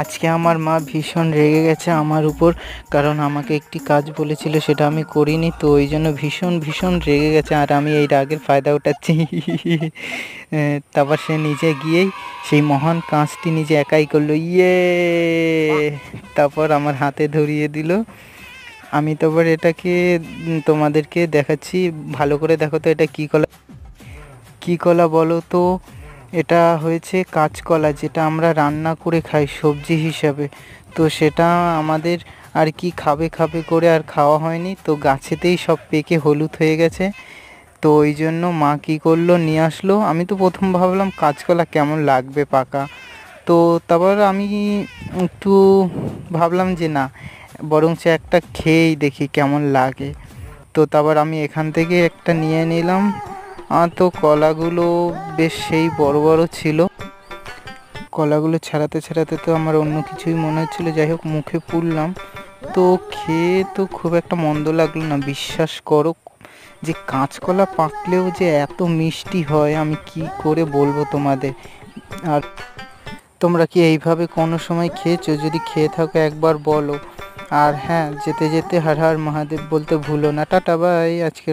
আজকে আমার মা ভীষণ রেগে গেছে আমার উপর, কারণ আমাকে একটি কাজ বলেছিল সেটা আমি করিনি, তো ওই জন্য ভীষণ ভীষণ রেগে গেছে আর আমি এই রাগের ফায়দা উঠাচ্ছি। তারপর সে নিজে গিয়েই সেই মহান কাজটি নিজে একাই করলো, ইয়ে! তারপর আমার হাতে ধরিয়ে দিল। আমি তারপর এটাকে তোমাদেরকে দেখাচ্ছি, ভালো করে দেখো তো এটা কী কলা, কী কলা বলো তো? এটা হয়েছে কাঁচকলা, যেটা আমরা রান্না করে খাই সবজি হিসাবে। তো সেটা আমাদের আর কি খাবে খাবে করে আর খাওয়া হয়নি, তো গাছেতেই সব পেকে হলুদ হয়ে গেছে। তো ওই জন্য মা কী করলো, নিয়ে আসলো। আমি তো প্রথম ভাবলাম কাঁচকলা কেমন লাগবে পাকা, তো তারপর আমি একটু ভাবলাম যে না, বরঞ্চ একটা খেয়েই দেখি কেমন লাগে। তো তারপর আমি এখান থেকে একটা নিয়ে নিলাম। তো কলাগুলো বেশ সেই বড় বড় ছিল। কলাগুলো ছাড়াতে ছাড়াতে তো আমার অন্য কিছুই মনে হচ্ছিলো, যাই হোক মুখে পুরলাম। তো খেয়ে তো খুব একটা মন্দ লাগলো না, বিশ্বাস করো। যে কাঁচকলা পাকলেও যে এত মিষ্টি হয় আমি কি করে বলবো তোমাদের। আর তোমরা কি এইভাবে কোনো সময় খেয়েছো? যদি খেয়ে থাকো একবার বলো। আর হ্যাঁ, যেতে যেতে হর হর মহাদেব বলতে ভুলো না। Tata, bye. আজকের